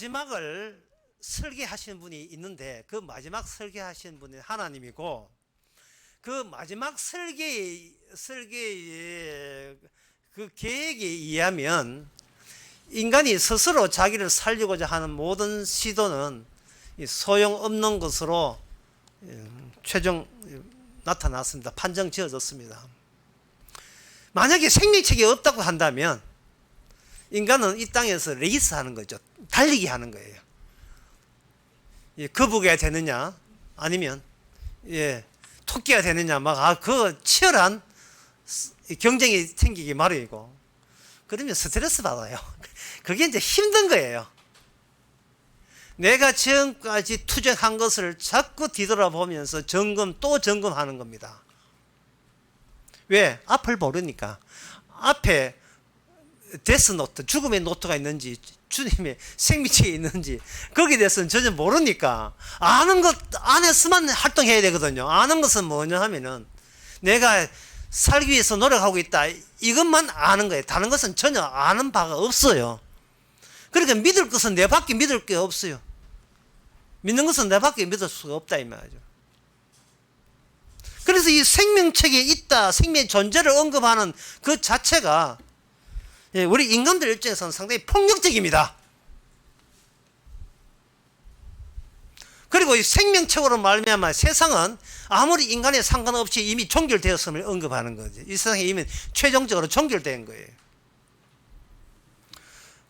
마지막을 설계하시는 분이 있는데 그 마지막 설계하시는 분이 하나님이고, 그 마지막 설계의 그 계획에 의하면 인간이 스스로 자기를 살리고자 하는 모든 시도는 소용없는 것으로 최종 나타났습니다. 판정 지어졌습니다. 만약에 생명책이 없다고 한다면 인간은 이 땅에서 레이스 하는 거죠. 달리기 하는 거예요. 거북이가 되느냐 아니면 토끼가 되느냐, 그 치열한 경쟁이 생기기 마련이고, 그러면 스트레스 받아요. 그게 이제 힘든 거예요. 내가 지금까지 투쟁한 것을 자꾸 뒤돌아보면서 또 점검하는 겁니다. 왜? 앞을 모르니까. 앞에 데스노트, 죽음의 노트가 있는지 주님의 생명책이 있는지 거기에 대해서는 전혀 모르니까 아는 것 안에서만 활동해야 되거든요. 아는 것은 뭐냐 하면은 내가 살기 위해서 노력하고 있다, 이것만 아는 거예요. 다른 것은 전혀 아는 바가 없어요. 그러니까 믿을 것은 내 밖에 믿을 게 없어요. 믿는 것은 내 밖에 믿을 수가 없다 이 말이죠. 그래서 이 생명책에 있다, 생명의 존재를 언급하는 그 자체가 우리 인간들 입장에서는 상당히 폭력적입니다. 그리고 이 생명책으로 말미암아 세상은 아무리 인간에 상관없이 이미 종결되었음을 언급하는 거죠. 이 세상에 이미 최종적으로 종결된 거예요.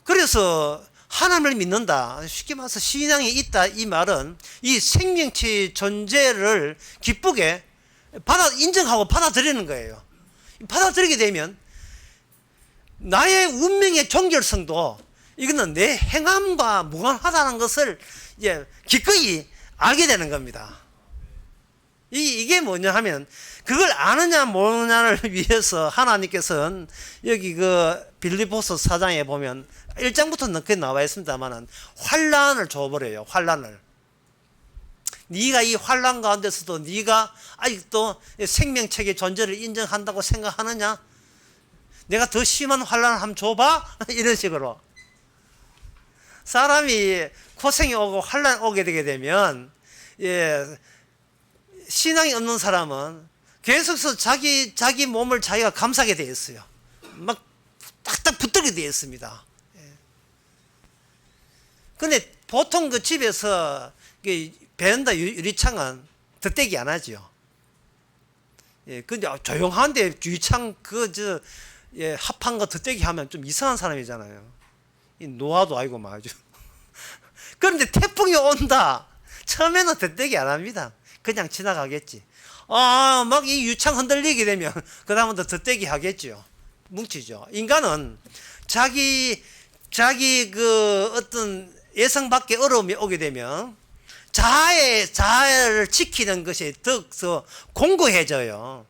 그래서 하나님을 믿는다, 쉽게 말해서 신앙이 있다, 이 말은 이 생명체의 존재를 기쁘게 인정하고 받아들이는 거예요. 받아들이게 되면 나의 운명의 종결성도 이거는 내 행함과 무관하다는 것을 이제 기꺼이 알게 되는 겁니다. 이게 뭐냐 하면, 그걸 아느냐 모르냐를 위해서 하나님께서는 여기 그 빌립보서 4장에 보면 1장부터 그렇게 나와 있습니다만은 환란을 줘버려요. 환란을. 네가 이 환란 가운데서도 네가 아직도 생명책의 존재를 인정한다고 생각하느냐? 내가 더 심한 환란을 한번 줘봐? 이런 식으로. 사람이 고생이 오고 환란이 오게 되게 되면 신앙이 없는 사람은 계속해서 자기 몸을 자기가 감싸게 되어 있어요. 막 딱딱 붙들게 되어 있습니다. 근데 보통 그 집에서 베란다 유리창은 덧대기 안 하죠. 근데 조용한데 유리창 합한 거 덧대기 하면 좀 이상한 사람이잖아요. 노화도 아니고 말이죠. 그런데 태풍이 온다. 처음에는 덧대기 안 합니다. 그냥 지나가겠지. 막 이 유창 흔들리게 되면 그 다음부터 덧대기 하겠죠. 뭉치죠. 인간은 자기 그 어떤 예상 밖의 어려움이 오게 되면 자아를 지키는 것이 더 공고해져요.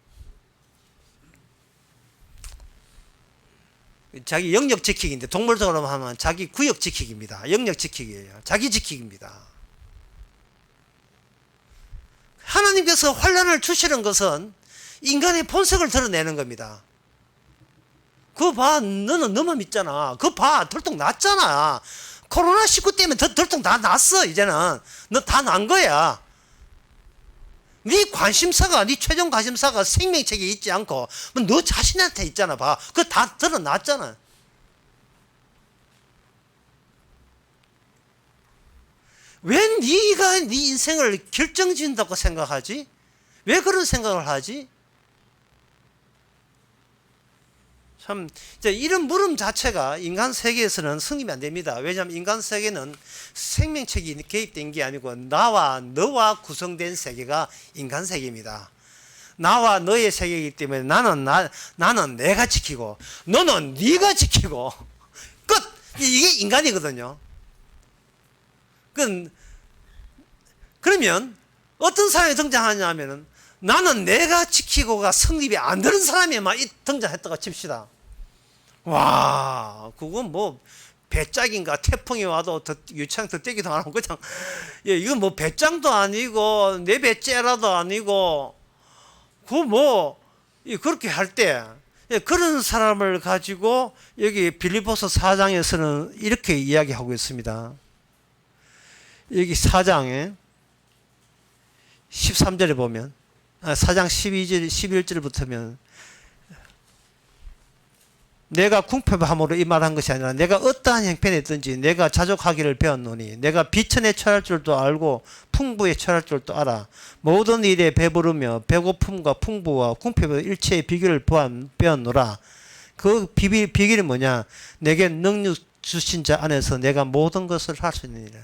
자기 영역 지키기인데, 동물적으로 하면 자기 구역 지키기입니다. 영역 지키기예요. 자기 지키기입니다. 하나님께서 환란을 주시는 것은 인간의 본색을 드러내는 겁니다. 그거 봐, 너는 너만 믿잖아. 그거 봐, 덜떡 났잖아. 코로나19 때문에 덜떡 다 났어. 이제는 너 다 난 거야. 네 관심사가, 네 최종 관심사가 생명책에 있지 않고 너 자신한테 있잖아. 봐, 그거 다 드러났잖아. 왜 네가 네 인생을 결정지은다고 생각하지? 왜 그런 생각을 하지? 참, 이런 물음 자체가 인간 세계에서는 성립이 안 됩니다. 왜냐하면 인간 세계는 생명책이 개입된 게 아니고 나와 너와 구성된 세계가 인간 세계입니다. 나와 너의 세계이기 때문에 나는 내가 지키고 너는 네가 지키고 끝! 이게 인간이거든요. 그러면 어떤 사람이 등장하냐 하면은 나는 내가 지키고가 성립이 안 되는 사람이 막 등장했다고 칩시다. 와, 그건 뭐 배짱인가, 태풍이 와도 유창 덧대기도 안 하고 그냥 이건 뭐 배짱도 아니고 내 배째라도 아니고 그렇게 할 때 그런 사람을 가지고 여기 빌립보서 4장에서는 이렇게 이야기하고 있습니다. 여기 4장에 13절에 보면 4장 12절 11절부터면 내가 궁핍함으로 이 말한 것이 아니라 내가 어떠한 형편이든지 내가 자족하기를 배웠노니 배가 비천에 처할 줄도 알고 풍부에 처할 줄도 알아. 모든 일에 배부르며 배고픔과 풍부와 궁핍의 일체의 비결을 배웠노라. 그 비결이 뭐냐? 내게 능력 주신 자 안에서 내가 모든 것을 할 수 있느니라.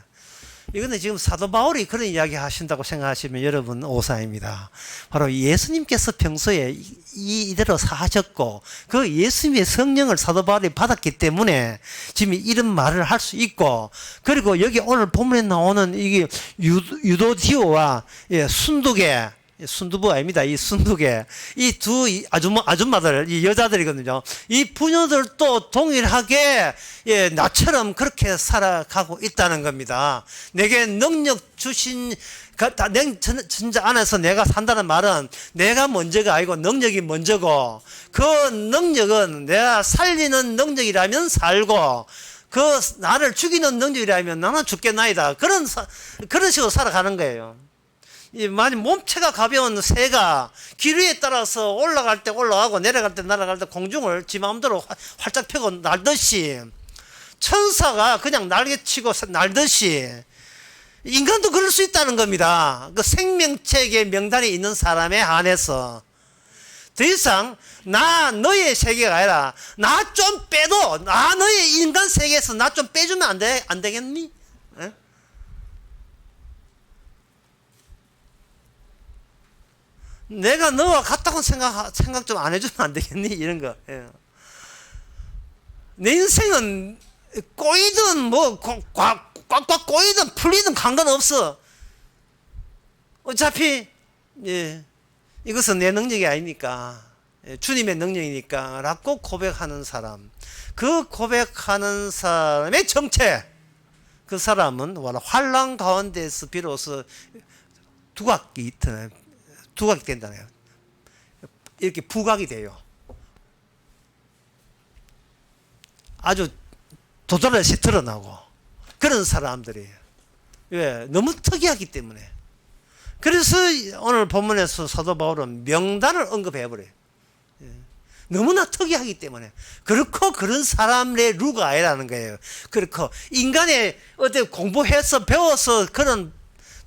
이거는 지금 사도 바울이 그런 이야기 하신다고 생각하시면 여러분 오산입니다. 바로 예수님께서 평소에 이대로 사셨고 그 예수님의 성령을 사도 바울이 받았기 때문에 지금 이런 말을 할 수 있고, 그리고 여기 오늘 본문에 나오는 이게 유도디오와 순두계, 순두부 아닙니다. 이 순두계, 이 두 아줌마들, 이 여자들이거든요. 이 부녀들도 동일하게 나처럼 그렇게 살아가고 있다는 겁니다. 내게 능력 주신 전자 안에서 내가 산다는 말은 내가 먼저가 아니고 능력이 먼저고, 그 능력은 내가 살리는 능력이라면 살고 그 나를 죽이는 능력이라면 나는 죽겠나이다. 그런 식으로 살아가는 거예요. 만약 몸체가 가벼운 새가 길 위에 따라서 올라갈 때 올라가고 내려갈 때 날아갈 때 공중을 지 마음대로 활짝 펴고 날듯이, 천사가 그냥 날개치고 날듯이 인간도 그럴 수 있다는 겁니다. 그 생명체계 명단에 있는 사람에 한해서 더 이상 나 너의 세계가 아니라 나 좀 빼도 나 너의 인간 세계에서 나 좀 빼주면 안 되겠니? 에? 내가 너와 같다고 생각 좀 안 해주면 안 되겠니? 이런 거. 예. 내 인생은 꼬이든 뭐 꽉꽉 꼬이든 풀리든 상관없어. 어차피 이것은 내 능력이 아니니까, 주님의 능력이니까 라고 고백하는 사람, 그 고백하는 사람의 정체, 그 사람은 환난 가운데서 비로소 두각이 된다네요. 이렇게 부각이 돼요. 아주 도드라지 드러나고 그런 사람들이에요. 왜? 너무 특이하기 때문에. 그래서 오늘 본문에서 사도 바울은 명단을 언급해버려요. 너무나 특이하기 때문에. 그렇고 그런 사람의 루가 아니라는 거예요. 그렇고 인간의 어떻게 공부해서 배워서 그런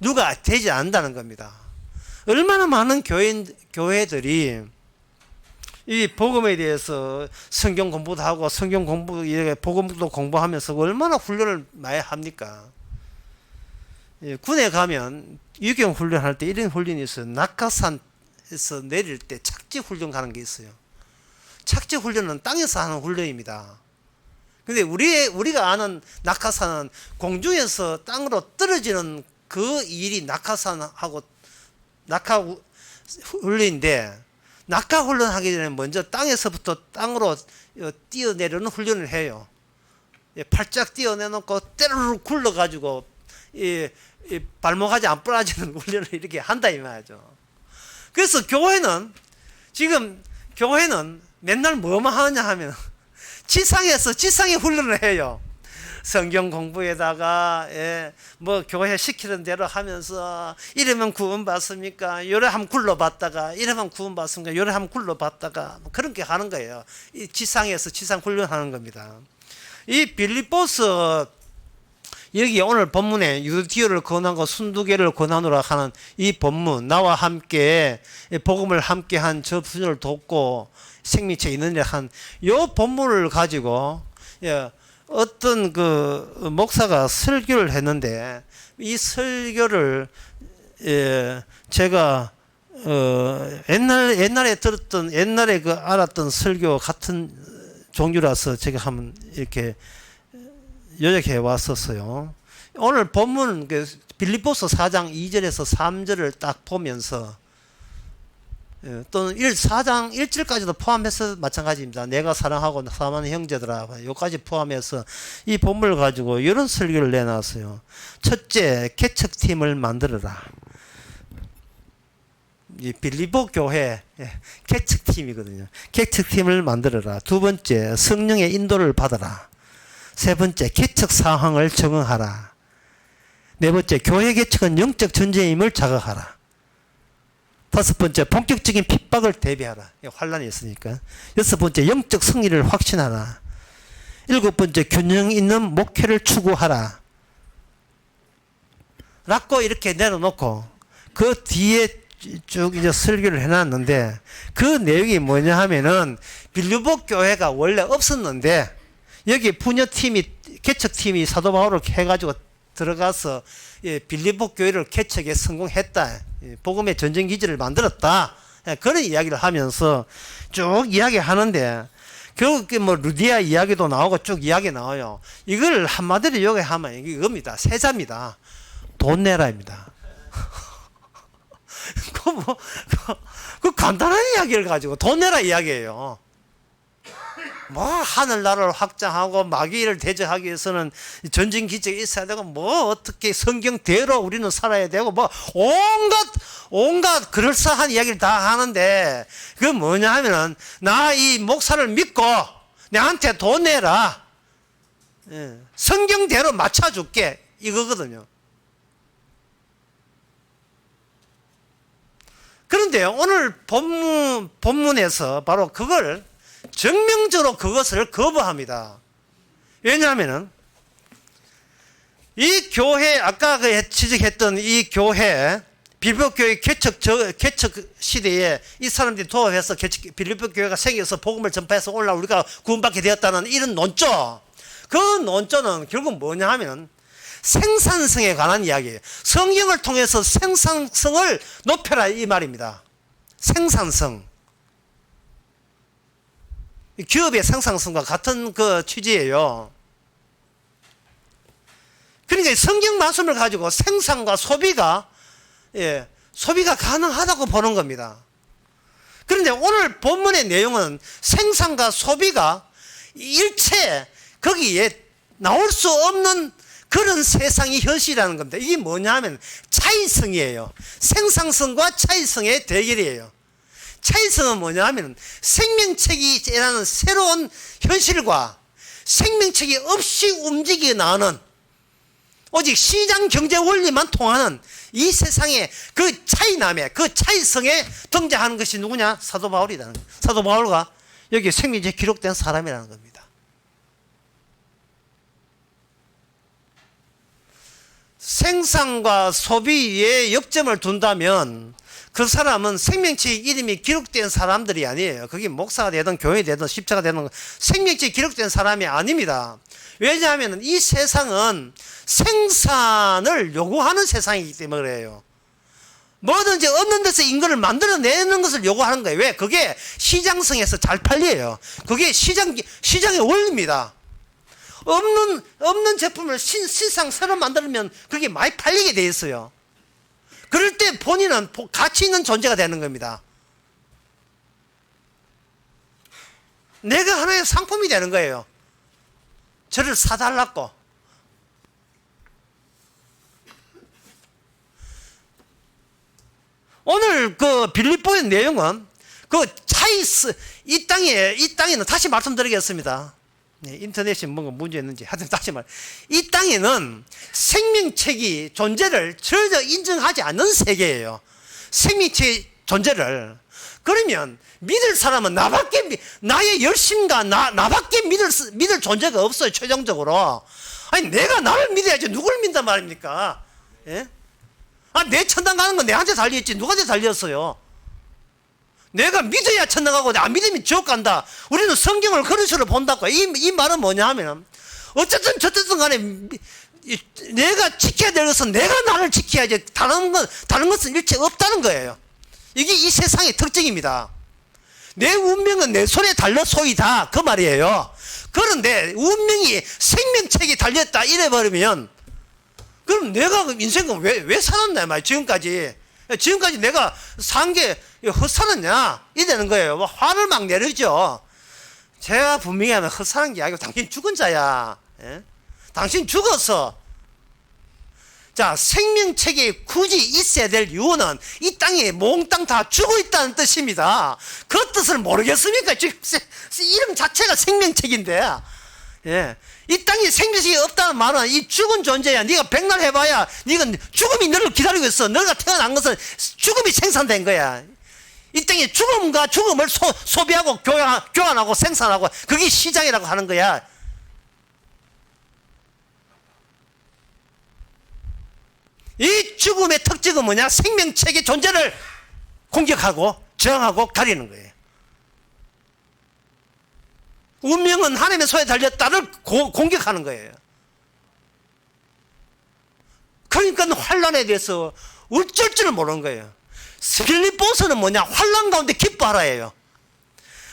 루가 되지 않는다는 겁니다. 얼마나 많은 교회들이 이 복음에 대해서 성경 공부도 하고 복음도 공부하면서 얼마나 훈련을 많이 합니까? 군에 가면 유경 훈련할 때 이런 훈련이 있어요. 낙하산에서 내릴 때 착지 훈련 가는 게 있어요. 착지 훈련은 땅에서 하는 훈련입니다. 근데 우리가 아는 낙하산은 공중에서 땅으로 떨어지는 그 일이 낙하산하고 낙하 훈련인데, 낙하 훈련하기 전에 먼저 땅에서부터 땅으로 뛰어내려는 훈련을 해요. 팔짝 뛰어내놓고 때르르 굴러가지고 발목하지 안 부러지는 훈련을 이렇게 한다 이 말이죠. 그래서 교회는 맨날 뭐만 하느냐 하면 지상의 훈련을 해요. 성경 공부에다가 뭐 교회 시키는 대로 하면서 이러면 구원 받습니까? 요래 한번 굴러봤다가 이러면 구원 받습니까? 요래 한번 굴러봤다가 뭐 그렇게 하는 거예요. 이 지상에서 지상 훈련하는 겁니다. 이 빌립보서 여기 오늘 본문에 유디오를 권하고 순두계를 권하노라 하는 이 본문, 나와 함께 복음을 함께한 저 분을 돕고 생명체 있느니라 한 요 본문을 가지고 어떤 그 목사가 설교를 했는데, 이 설교를 제가 옛날에 알았던 설교 같은 종류라서 제가 한번 이렇게 요약해 왔었어요. 오늘 본문 빌립보서 4장 2절에서 3절을 딱 보면서, 또는 4장 1절까지도 포함해서 마찬가지입니다. 내가 사랑하고 사랑하는 형제들아, 여기까지 포함해서 이 본문을 가지고 이런 설교를 내놨어요. 첫째, 개척팀을 만들어라. 이 빌립보 교회 개척팀이거든요. 개척팀을 만들어라. 두 번째, 성령의 인도를 받아라. 세 번째, 개척 상황을 적응하라. 네 번째, 교회 개척은 영적 전쟁임을 자각하라. 다섯 번째, 본격적인 핍박을 대비하라. 환란이 있으니까. 여섯 번째, 영적 승리를 확신하라. 일곱 번째, 균형 있는 목회를 추구하라. 라고 이렇게 내려놓고 그 뒤에 쭉 이제 설교를 해놨는데, 그 내용이 뭐냐 하면은 빌립보 교회가 원래 없었는데 여기 부녀팀이, 개척팀이 사도 바울을 해가지고 들어가서 빌립보 교회를 개척에 성공했다. 복음의 전쟁 기지를 만들었다. 그런 이야기를 하면서 쭉 이야기하는데, 결국 뭐 루디아 이야기도 나오고 쭉 이야기 나와요. 이걸 한마디로 요약하면 이겁니다. 세자입니다. 돈 내라입니다. 그 간단한 이야기를 가지고 돈 내라 이야기예요. 뭐 하늘나라를 확장하고 마귀를 대적하기 위해서는 전쟁 기적이 있어야 되고, 뭐 어떻게 성경대로 우리는 살아야 되고, 뭐 온갖 그럴싸한 이야기를 다 하는데, 그게 뭐냐 하면은 나 이 목사를 믿고 내한테 돈 내라, 성경대로 맞춰줄게, 이거거든요. 그런데 오늘 본문에서 바로 그걸 정명적으로 그것을 거부합니다. 왜냐하면은 이 교회, 아까 지적했던 이 교회, 빌립보 교회 개척 시대에 이 사람들이 도합해서 빌립보 교회가 생겨서 복음을 전파해서 오늘날 우리가 구원받게 되었다는 이런 논조, 그 논조는 결국 뭐냐 하면 생산성에 관한 이야기예요. 성경을 통해서 생산성을 높여라 이 말입니다. 생산성. 기업의 생산성과 같은 그 취지예요. 그러니까 성경 말씀을 가지고 생산과 소비가 가능하다고 보는 겁니다. 그런데 오늘 본문의 내용은 생산과 소비가 일체 거기에 나올 수 없는 그런 세상이 현실이라는 겁니다. 이게 뭐냐 하면 차이성이에요. 생산성과 차이성의 대결이에요. 차이성은 뭐냐 하면 생명체계라는 새로운 현실과 생명체계 없이 움직이게 나가는, 오직 시장 경제 원리만 통하는 이 세상의 그 차이남에, 그 차이성에 등장하는 것이 누구냐? 사도 바울이라는 거예요. 사도 바울과 여기 생명체에 기록된 사람이라는 겁니다. 생산과 소비에 역점을 둔다면 그 사람은 생명체의 이름이 기록된 사람들이 아니에요. 그게 목사가 되든 교회 되든 십자가 되든 생명체에 기록된 사람이 아닙니다. 왜냐하면 이 세상은 생산을 요구하는 세상이기 때문에 그래요. 뭐든지 없는 데서 인건을 만들어내는 것을 요구하는 거예요. 왜? 그게 시장성에서 잘 팔려요. 그게 시장의 원리입니다. 없는 제품을 신상 새로 만들면 그게 많이 팔리게 돼 있어요. 그럴 때 본인은 가치 있는 존재가 되는 겁니다. 내가 하나의 상품이 되는 거예요. 저를 사달라고. 오늘 그 빌립보의 내용은 그 차이스, 이 땅에는 다시 말씀드리겠습니다. 네, 인터넷이 뭔가 문제 있는지 하여튼 다시 말, 이 땅에는 생명체의 존재를 전혀 인정하지 않는 세계예요. 생명체의 존재를. 그러면 믿을 사람은 나의 열심과 나밖에 믿을 존재가 없어요. 최종적으로. 아니 내가 나를 믿어야지 누굴 믿단 말입니까? 예? 내 천당 가는 건 내한테 달려있지 누구한테 달렸어요? 내가 믿어야 천당 가고 안 믿으면 지옥 간다. 우리는 성경을 그런 식으로 본다고. 이 말은 뭐냐 하면 어쨌든 저쨌든 간에 내가 지켜야 될 것은 내가 나를 지켜야지 다른 것은 일체 없다는 거예요. 이게 이 세상의 특징입니다. 내 운명은 내 손에 달려소이다 그 말이에요. 그런데 운명이 생명책이 달렸다 이래버리면 그럼 내가 인생은 왜 살았나 말이야. 지금까지 내가 산 게 헛살았냐 이 되는 거예요. 화를 막 내리죠. 제가 분명히 하면 헛살은 게 아니고 당신 죽은 자야. 예? 당신 죽었어. 자, 생명책이 굳이 있어야 될 이유는 이 땅에 몽땅 다 죽어 있다는 뜻입니다. 그 뜻을 모르겠습니까? 지금 이름 자체가 생명책인데, 예. 이 땅에 생명력이 없다는 말은 이 죽은 존재야. 네가 백날 해봐야 네가 죽음이 너를 기다리고 있어. 너가 태어난 것은 죽음이 생산된 거야. 이 땅에 죽음과 죽음을 소비하고 교환하고 생산하고 그게 시장이라고 하는 거야. 이 죽음의 특징은 뭐냐? 생명체의 존재를 공격하고 저항하고 가리는 거예요. 운명은 하나님의 손에 달렸다를 공격하는 거예요. 그러니까 환란에 대해서 어쩔 줄을 모르는 거예요. 필립보서는 뭐냐? 환란 가운데 기뻐하라예요.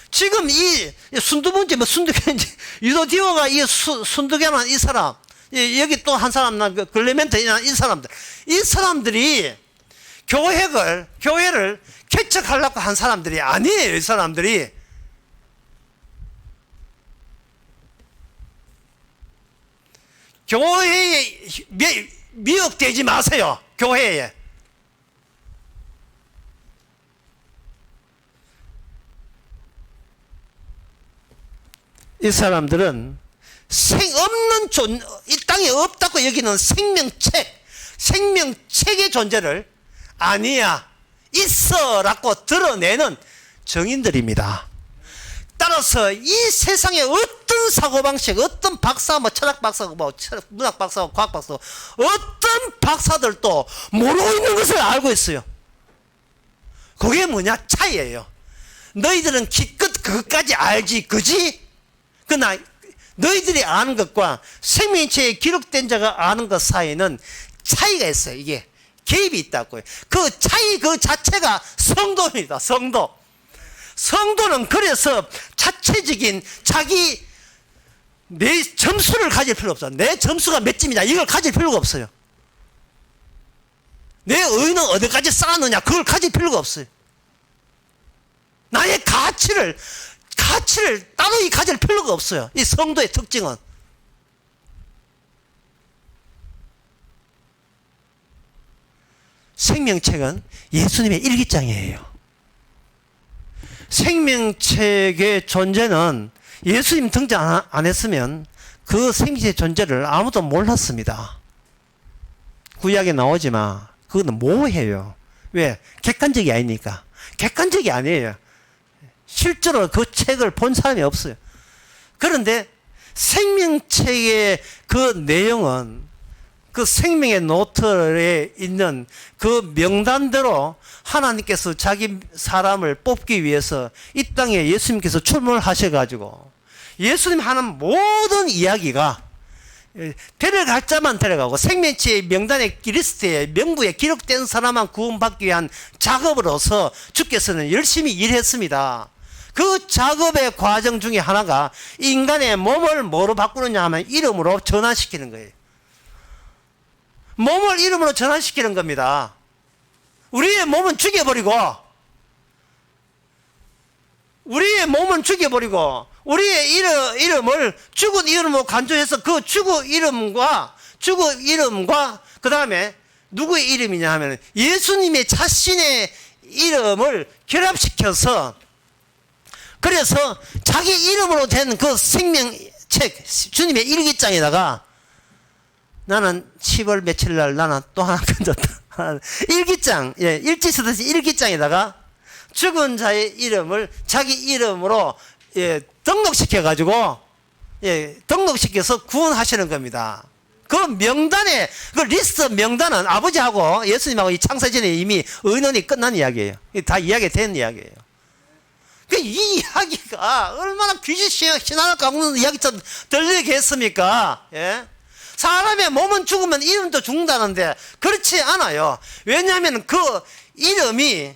지금 이 순두부인지 뭐 순두개인지 유도디오가 이 순두개는 이 사람, 여기 또 한 사람 나 글레멘트나 이 사람들이 교회를 개척하려고 한 사람들이 아니에요. 이 사람들이 교회에 미혹되지 마세요. 교회에. 이 사람들은 이 땅에 없다고 여기는 생명책의 존재를 아니야, 있어라고 드러내는 정인들입니다. 따라서 이 세상에 어떤 사고방식, 어떤 박사, 철학 박사고, 문학 박사고, 과학 박사고, 어떤 박사들도 모르고 있는 것을 알고 있어요. 그게 뭐냐? 차이예요. 너희들은 기껏 그것까지 알지, 그지? 그러나 너희들이 아는 것과 생명체에 기록된 자가 아는 것 사이에는 차이가 있어요. 이게 개입이 있다고요. 그 차이 그 자체가 성도입니다. 성도는 그래서 자체적인 내 점수를 가질 필요 없어요. 내 점수가 몇 점이냐 이걸 가질 필요가 없어요. 내 의는 어디까지 쌓았느냐 그걸 가질 필요가 없어요. 나의 가치를 따로 가질 필요가 없어요. 이 성도의 특징은. 생명책은 예수님의 일기장이에요. 생명책의 존재는 예수님 등장 안 했으면 그 생명체의 존재를 아무도 몰랐습니다. 구약에 나오지만 그거는 모호해요. 왜? 객관적이 아니니까. 객관적이 아니에요. 실제로 그 책을 본 사람이 없어요. 그런데 생명책의 그 내용은 그 생명의 노트에 있는 그 명단대로 하나님께서 자기 사람을 뽑기 위해서 이 땅에 예수님께서 출몰 하셔가지고 예수님 하는 모든 이야기가 데려갈 자만 데려가고 생명체의 명단의 리스트에 명부에 기록된 사람만 구원받기 위한 작업으로서 주께서는 열심히 일했습니다. 그 작업의 과정 중에 하나가 인간의 몸을 뭐로 바꾸느냐 하면 이름으로 전환시키는 거예요. 몸을 이름으로 전환시키는 겁니다. 우리의 몸은 죽여버리고 우리의 이름을 죽은 이름으로 간주해서 그 죽은 이름과 그 다음에 누구의 이름이냐 하면 예수님의 자신의 이름을 결합시켜서 그래서 자기 이름으로 된 그 생명책 주님의 일기장에다가 나는 10월 며칠 날 나는 또 하나 건졌다. 일기장, 일지 쓰듯이 일기장에다가 죽은 자의 이름을 자기 이름으로 등록시켜가지고 등록시켜서 구원하시는 겁니다. 그 명단에 그 리스트 명단은 아버지하고 예수님하고 이 창세전에 이미 의논이 끝난 이야기예요. 다 이야기가 된 이야기예요. 이 이야기가 얼마나 귀신 신앙을 깎는 이야기처럼 들리겠습니까? 예? 사람의 몸은 죽으면 이름도 죽는다는데 그렇지 않아요. 왜냐하면 그 이름이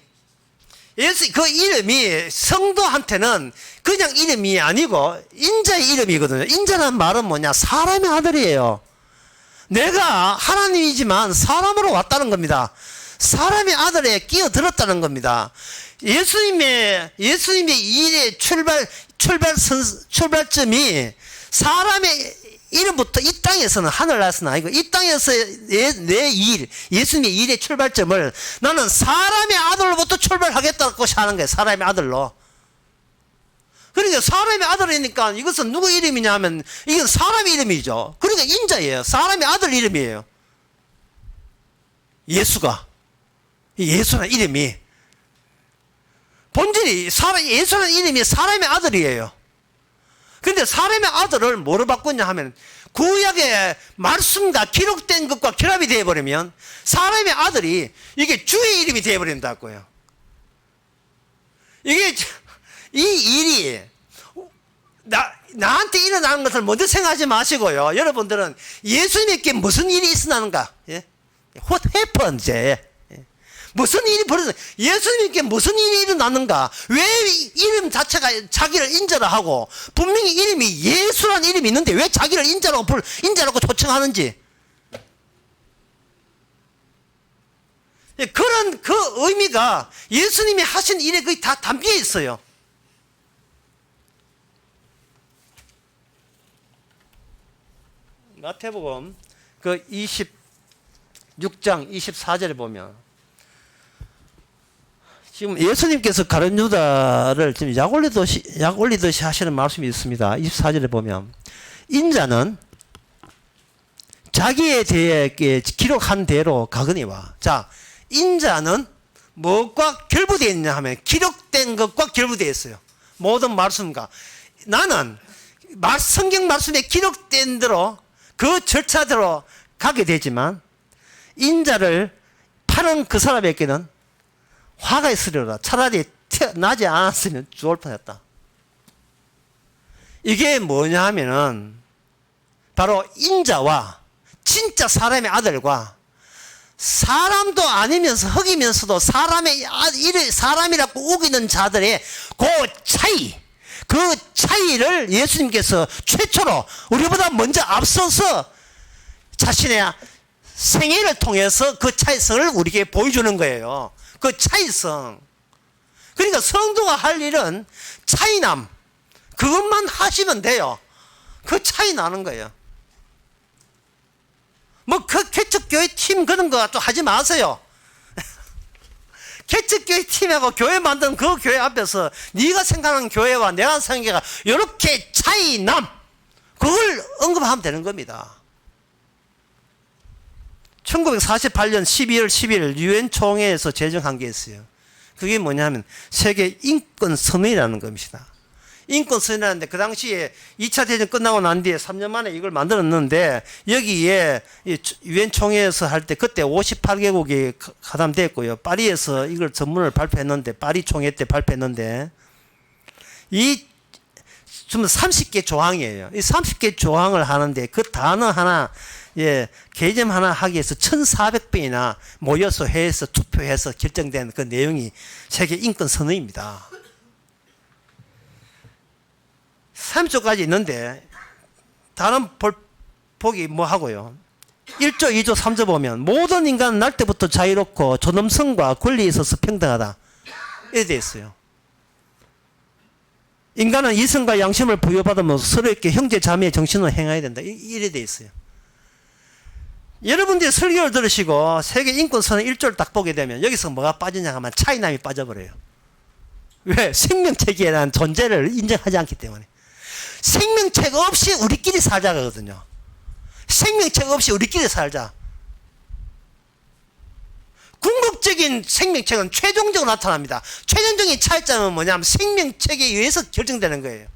성도한테는 그냥 이름이 아니고 인자의 이름이거든요. 인자라는 말은 뭐냐? 사람의 아들이에요. 내가 하나님이지만 사람으로 왔다는 겁니다. 사람의 아들에 끼어들었다는 겁니다. 예수님의 일의 출발점이 사람의 이름부터 이 땅에서는 하늘나라에서는 아니고 이 땅에서 내 일, 예수님의 일의 출발점을 나는 사람의 아들로부터 출발하겠다고 하는 거예요. 사람의 아들로. 그러니까 사람의 아들이니까 이것은 누구 이름이냐 하면 이건 사람의 이름이죠. 그러니까 인자예요. 사람의 아들 이름이에요. 예수가. 예수라는 이름이 본질이 예수라는 이름이 사람의 아들이에요. 근데 사람의 아들을 뭐로 바꾸냐 하면 구약의 말씀과 기록된 것과 결합이 되어버리면 사람의 아들이 이게 주의 이름이 되어버린다고요. 이게 이 일이 나한테 일어나는 것을 먼저 생각하지 마시고요. 여러분들은 예수님께 무슨 일이 있었는가? 예? What happened? 예. 무슨 일이 벌어졌 예수님께 무슨 일이 일어났는가? 왜 이름 자체가 자기를 인자로 하고 분명히 이름이 예수라는 이름이 있는데 왜 자기를 인자라고 초청하는지, 그런 그 의미가 예수님이 하신 일에 거의 다 담겨 있어요. 마태복음 그 26장 24절에 보면 지금 예수님께서 가룟 유다를 지금 약 올리듯이 하시는 말씀이 있습니다. 24절에 보면 인자는 자기에 대해 기록한 대로 가거니와. 자, 인자는 무엇과 결부되어 있냐 하면 기록된 것과 결부되어 있어요. 모든 말씀과. 나는 성경 말씀에 기록된 대로 그 절차대로 가게 되지만 인자를 파는 그 사람에게는 화가 있으려라. 차라리 태어나지 않았으면 좋을 뻔했다. 이게 뭐냐 하면은 바로 인자와 진짜 사람의 아들과 사람도 아니면서 흑이면서도 사람이라고 우기는 자들의 그 차이를 예수님께서 최초로 우리보다 먼저 앞서서 자신의 생애를 통해서 그 차이성을 우리에게 보여주는 거예요. 그 차이성. 그러니까 성도가 할 일은 차이남, 그것만 하시면 돼요. 그 차이 나는 거예요. 뭐 그 개척교회 팀 그런 거 또 하지 마세요. 개척교회 팀하고 교회 만든 그 교회 앞에서 네가 생각하는 교회와 내가 생각하는 교회가 이렇게 차이남, 그걸 언급하면 되는 겁니다. 1948년 12월 10일 유엔 총회에서 제정한 게 있어요. 그게 뭐냐면 세계 인권 선언이라는 겁니다. 인권 선언이라는데 그 당시에 2차 대전 끝나고 난 뒤에 3년 만에 이걸 만들었는데 여기에 유엔 총회에서 할 때 그때 58개국이 가담됐고요. 파리에서 이걸 전문을 발표했는데, 파리 총회 때 발표했는데 이 좀 30개 조항이에요. 이 30개 조항을 하는데 그 단어 하나, 개점 하나 하기 위해서 1,400번이나 모여서 회에서 투표해서 결정된 그 내용이 세계 인권 선언입니다. 30조까지 있는데 다른 복이 뭐 하고요. 1조, 2조, 3조 보면 모든 인간은 날 때부터 자유롭고 존엄성과 권리에 있어서 평등하다. 이렇게 되어 있어요. 인간은 이성과 양심을 부여받으면서 서로에게 형제 자매의 정신을 행해야 된다. 이래 되어 있어요. 여러분들이 설교를 들으시고 세계 인권선언 1조를 딱 보게 되면 여기서 뭐가 빠지냐 하면 차이남이 빠져버려요. 왜? 생명체계라는 존재를 인정하지 않기 때문에. 생명체가 없이 우리끼리 살자거든요. 생명체가 없이 우리끼리 살자. 궁극적인 생명체는 최종적으로 나타납니다. 최종적인 차이점은 뭐냐면 생명체계에 의해서 결정되는 거예요.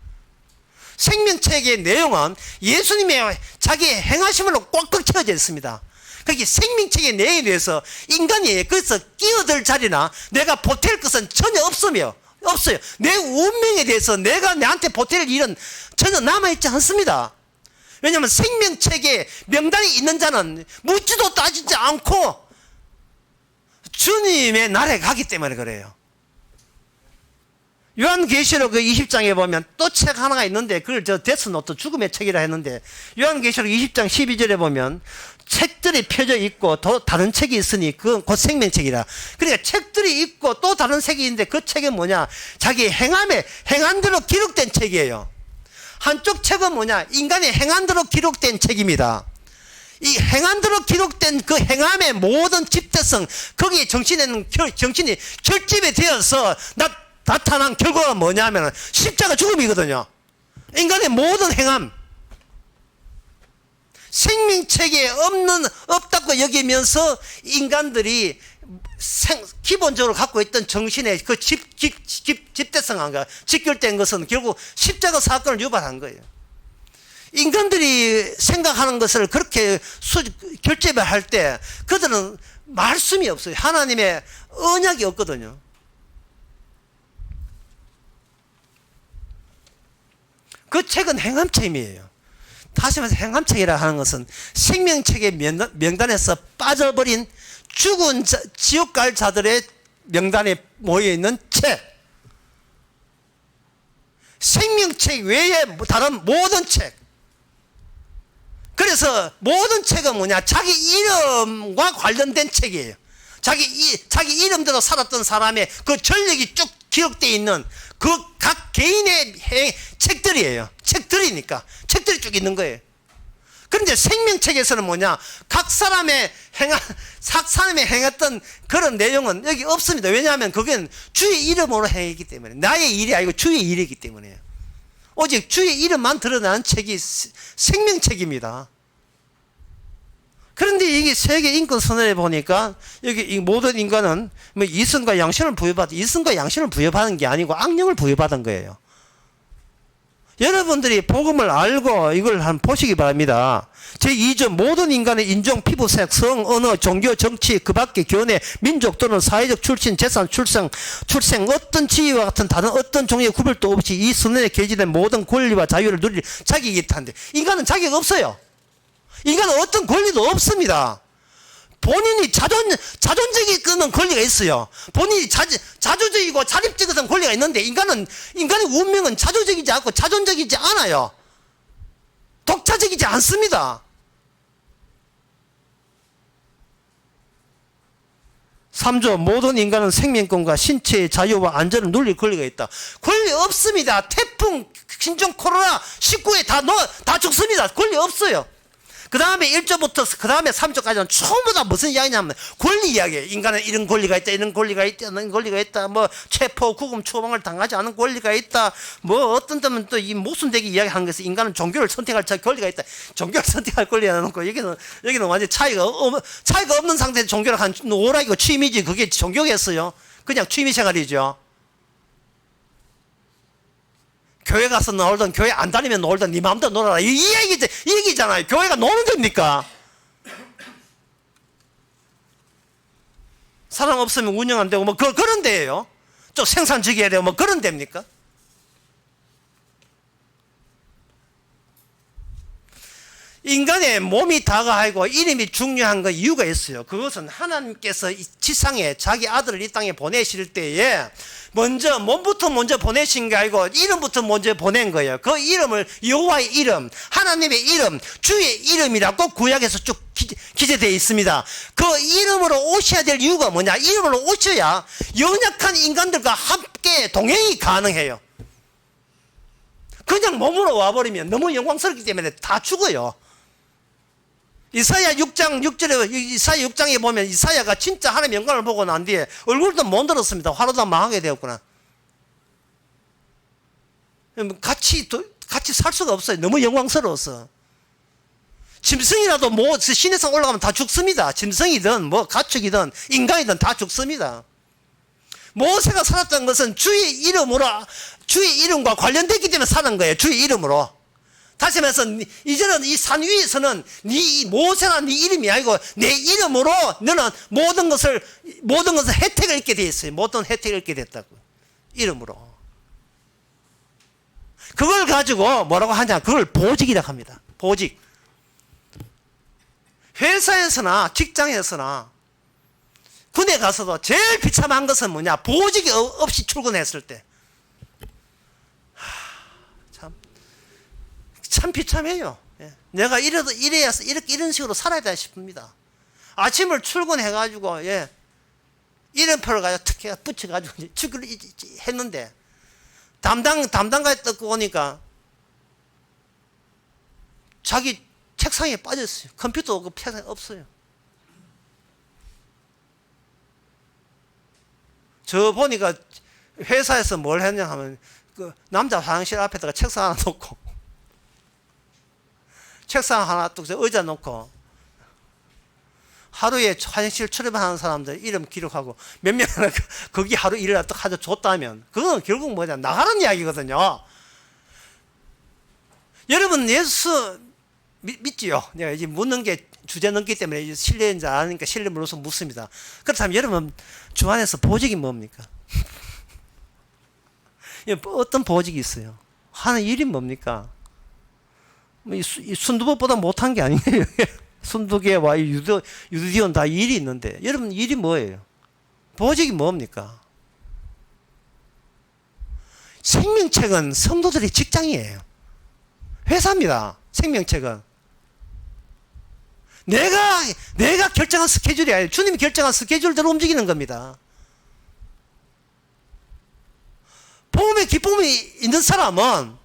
생명체계의 내용은 예수님의 자기의 행하심으로 꽉꽉 채워져 있습니다. 그게 생명체계의 내용에 대해서 인간이 그래서 끼어들 자리나 내가 보탤 것은 전혀 없어요. 내 운명에 대해서 내가 내한테 보탤 일은 전혀 남아있지 않습니다. 왜냐하면 생명체계 명단이 있는 자는 묻지도 따지지 않고 주님의 나라에 가기 때문에 그래요. 요한계시록 그 20장에 보면 또 책 하나가 있는데 그걸 데스노트 죽음의 책이라 했는데 요한계시록 20장 12절에 보면 책들이 펴져 있고 또 다른 책이 있으니 그건 곧 생명책이라. 그러니까 책들이 있고 또 다른 책이 있는데 그 책은 뭐냐? 자기 행한대로 기록된 책이에요. 한쪽 책은 뭐냐? 인간의 행한대로 기록된 책입니다. 이 행한대로 기록된 그 행함의 모든 집대성, 거기에 정신이 결집이 되어서 나타난 결과가 뭐냐면 십자가 죽음이거든요. 인간의 모든 행함, 생명체계에 없다고 여기면서 인간들이 기본적으로 갖고 있던 정신의 그 집대성한가 직결된 것은 결국 십자가 사건을 유발한 거예요. 인간들이 생각하는 것을 그렇게 결재할 때 그들은 말씀이 없어요. 하나님의 언약이 없거든요. 그 책은 행함책임이에요. 다시 말해서 행함책이라 하는 것은 생명책의 명단에서 빠져버린 죽은 지옥 갈 자들의 명단에 모여있는 책, 생명책 외에 다른 모든 책. 그래서 모든 책은 뭐냐, 자기 이름과 관련된 책이에요. 자기 이름대로 살았던 사람의 그 전력이 쭉 기록되어 있는 그 각 개인의 책들이에요. 책들이니까 책들이 쭉 있는 거예요. 그런데 생명책에서는 뭐냐, 각 사람의 행했던 그런 내용은 여기 없습니다. 왜냐하면 그건 주의 이름으로 행했기 때문에, 나의 일이 아니고 주의 일이기 때문에요. 오직 주의 이름만 드러나는 책이 생명책입니다. 그런데 이게 세계 인권 선언에 보니까 여기 이 모든 인간은 뭐 이성과 양심을 부여받은 게 아니고 악령을 부여받은 거예요. 여러분들이 복음을 알고 이걸 한번 보시기 바랍니다. 제2조 모든 인간의 인종, 피부색, 성, 언어, 종교, 정치, 그 밖의 견해, 민족 또는 사회적 출신, 재산, 출생 어떤 지위와 같은 다른 어떤 종류의 구별도 없이 이 선언에 게재된 모든 권리와 자유를 누릴 자격이 있다는데, 인간은 자격 없어요. 인간은 어떤 권리도 없습니다. 본인이 자존적인 권리가 있어요. 본인이 자조적이고 자립적인 권리가 있는데, 인간의 운명은 자조적이지 않고 자존적이지 않아요. 독자적이지 않습니다. 3조 모든 인간은 생명권과 신체의 자유와 안전을 누릴 권리가 있다. 권리 없습니다. 태풍, 신종, 코로나 19에 다 죽습니다. 권리 없어요. 그 다음에 1조부터 그 다음에 3조까지는 전부 다 무슨 이야기냐면 권리 이야기예요. 인간은 이런 권리가 있다, 이런 권리가 있다, 이런 권리가 있다, 뭐 체포, 구금, 초방을 당하지 않은 권리가 있다, 뭐 어떤 때는 또 이 모순되게 이야기하는 것은 인간은 종교를 선택할 권리가 있다. 종교를 선택할 권리가 놓고 여기는 완전 차이가 없는 상태에서 종교를 한 오락이고 취미지, 그게 종교겠어요? 그냥 취미 생활이죠. 교회 가서 놀든 교회 안 다니면 놀든 네 마음대로 놀아라, 이 얘기잖아요. 교회가 노는 데입니까? 사람 없으면 운영 안 되고 뭐 그런 데예요. 좀 생산 지켜야 되고 뭐 그런 데입니까? 인간의 몸이 다가하고 이름이 중요한 그 이유가 있어요. 그것은 하나님께서 이 지상에 자기 아들을 이 땅에 보내실 때에 몸부터 먼저 보내신 게 아니고 이름부터 먼저 보낸 거예요. 그 이름을 여호와의 이름, 하나님의 이름, 주의 이름이라고 구약에서 쭉 기재되어 있습니다. 그 이름으로 오셔야 될 이유가 뭐냐? 이름으로 오셔야 연약한 인간들과 함께 동행이 가능해요. 그냥 몸으로 와버리면 너무 영광스럽기 때문에 다 죽어요. 이사야 6장 6절에 이사야 6장에 보면 이사야가 진짜 하나님의 영광을 보고 난 뒤에 얼굴도 못 들었습니다. 화로다 망하게 되었구나. 같이 살 수가 없어요. 너무 영광스러워서. 짐승이라도 뭐 신의 산 올라가면 다 죽습니다. 짐승이든 뭐 가축이든 인간이든 다 죽습니다. 모세가 살았던 것은 주의 이름과 관련됐기 때문에 사는 거예요. 주의 이름으로. 다시 말해서 이제는 이 산 위에서는 모세나 네 이름이 아니고 내 이름으로 너는 모든 것을 혜택을 얻게 돼 있어요. 모든 혜택을 얻게 됐다고. 이름으로. 그걸 가지고 뭐라고 하냐? 그걸 보직이라고 합니다. 보직. 회사에서나 직장에서나 군에 가서도 제일 비참한 것은 뭐냐? 보직이 없이 출근했을 때. 참 비참해요. 내가 이런 식으로 살아야 돼 싶습니다. 아침을 출근해가지고, 이름표를 가지고 탁 붙여가지고 출근을 했는데, 담당가에 뜯고 오니까, 자기 책상에 빠졌어요. 컴퓨터 그 책상에 없어요. 저 보니까, 회사에서 뭘 했냐 하면 그 남자 화장실 앞에다가 책상 하나 놓고 책상 하나 또 의자 놓고 하루에 화장실 출입하는 사람들 이름 기록하고 몇 명 거기 하루 일을 또 가져 줬다면 그건 결국 뭐냐 나가는 이야기거든요. 여러분 예수 믿지요? 내가 이제 묻는 게 주제 넘기 때문에 신뢰인지 아니까 신뢰 물어서 묻습니다. 그렇다면 여러분 주 안에서 보직이 뭡니까? 어떤 보직이 있어요? 하는 일이 뭡니까? 이 순두부보다 못한 게 아니에요. 순두개와 유두디온 다 일이 있는데 여러분 일이 뭐예요? 보직이 뭡니까? 생명책은 성도들의 직장이에요. 회사입니다. 생명책은 내가 결정한 스케줄이 아니에요. 주님이 결정한 스케줄대로 움직이는 겁니다. 복음의 기쁨이 있는 사람은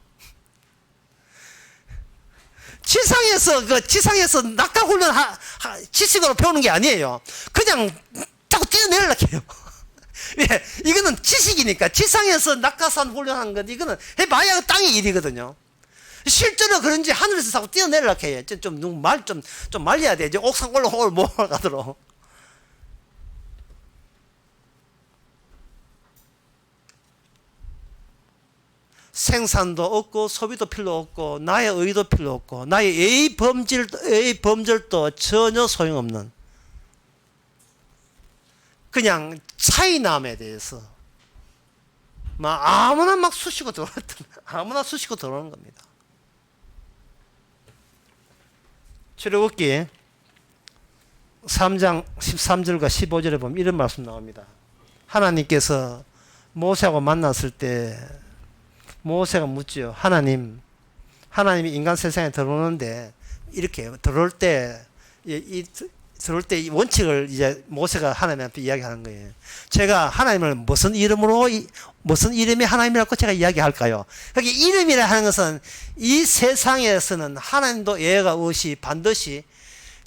지상에서 낙하 훈련 지식으로 배우는 게 아니에요. 그냥 자꾸 뛰어내리려고 해요. 예, 이거는 지식이니까 지상에서 낙하산 훈련하는 건 이거는 해봐야 땅의 일이거든요. 실제로 그런지 하늘에서 자꾸 뛰어내리려고 해요. 좀 말려야 돼. 이제 옥상 올라가도록. 생산도 없고 소비도 필요 없고 나의 의도 필요 없고 나의 예의 범절도 전혀 소용없는 그냥 차이남에 대해서 아무나 막 쑤시고 들어오는 겁니다. 출애굽기 3장 13절과 15절에 보면 이런 말씀 나옵니다. 하나님께서 모세하고 만났을 때 모세가 묻죠. 하나님이 인간 세상에 들어오는데 이렇게 들어올 때 이 원칙을 이제 모세가 하나님한테 이야기하는 거예요. 제가 하나님을 무슨 이름이 하나님이라고 제가 이야기할까요? 그러니까 이름이라 하는 것은 이 세상에서는 하나님도 예가 없이 반드시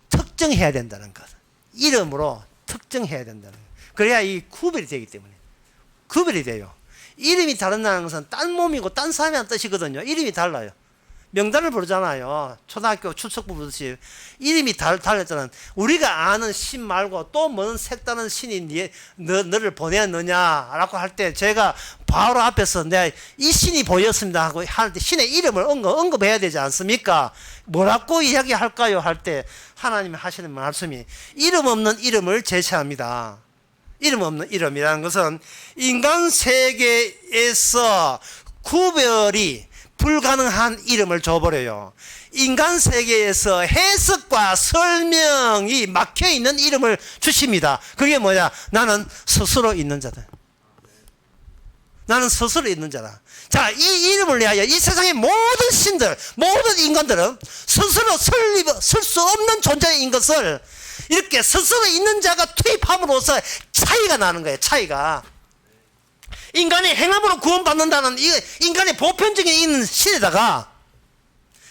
특정해야 된다는 것. 이름으로 특정해야 된다는 것. 그래야 이 구별이 되기 때문에. 구별이 돼요. 이름이 다른다는 것은 딴 몸이고 딴 사람이라는 뜻이거든요. 이름이 달라요. 명단을 부르잖아요. 초등학교 출석부 부르듯이 이름이 달랐잖아요. 우리가 아는 신 말고 또 뭔 색다른 신이 너를 보냈느냐라고 할 때 제가 바로 앞에서 내가 이 신이 보였습니다 하고 할 때 신의 이름을 언급해야 되지 않습니까? 뭐라고 이야기할까요? 할 때 하나님이 하시는 말씀이 이름 없는 이름을 제시합니다. 이름 없는 이름이라는 것은 인간 세계에서 구별이 불가능한 이름을 줘버려요. 인간 세계에서 해석과 설명이 막혀있는 이름을 주십니다. 그게 뭐냐? 나는 스스로 있는 자다. 나는 스스로 있는 자다. 자, 이 이름을 위하여 이 세상의 모든 신들, 모든 인간들은 스스로 설 수 없는 존재인 것을 이렇게 스스로 있는 자가 투입함으로써 차이가 나는 거예요. 차이가. 인간의 행함으로 구원받는다는 인간의 보편적인 있는 신에다가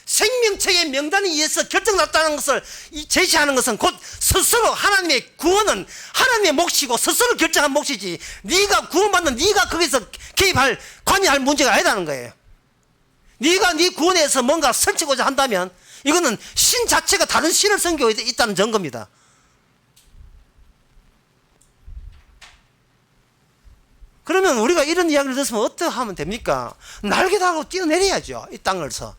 생명책의 명단에 의해서 결정났다는 것을 제시하는 것은 곧 스스로 하나님의 구원은 하나님의 몫이고 스스로 결정한 몫이지 네가 구원받는 네가 거기서 관여할 문제가 아니라는 거예요. 네가 네 구원에서 뭔가 설치고자 한다면 이거는 신 자체가 다른 신을 섬기고 있다는 증거입니다. 그러면 우리가 이런 이야기를 들었으면 어떻게 하면 됩니까? 날개 달고 뛰어내려야죠. 이 땅을서.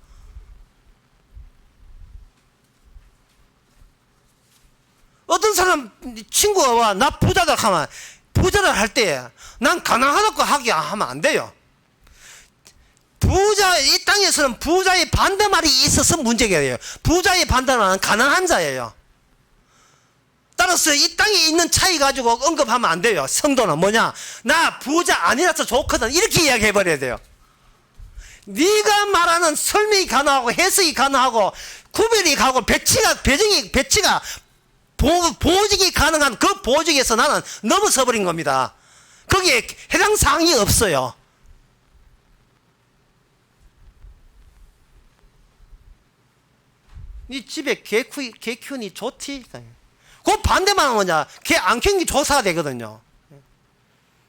어떤 사람 친구가 와 나 부자다 하면 부자를 할 때 난 가난하다고 하면 안 돼요. 이 땅에서는 부자의 반대말이 있어서 문제가 돼요. 부자의 반대말은 가난한 자예요. 따라서 이 땅에 있는 차이 가지고 언급하면 안 돼요. 성도는 뭐냐? 나 부자 아니라서 좋거든. 이렇게 이야기해 버려야 돼요. 네가 말하는 설명이 가능하고 해석이 가능하고 구별이 가고 배치가 보직이 가능한 그 보직에서 나는 넘어서 버린 겁니다. 거기에 해당 사항이 없어요. 네 집에 개 키우니 좋지? 그 반대만 뭐냐? 개 안 키우는 게 조사가 되거든요.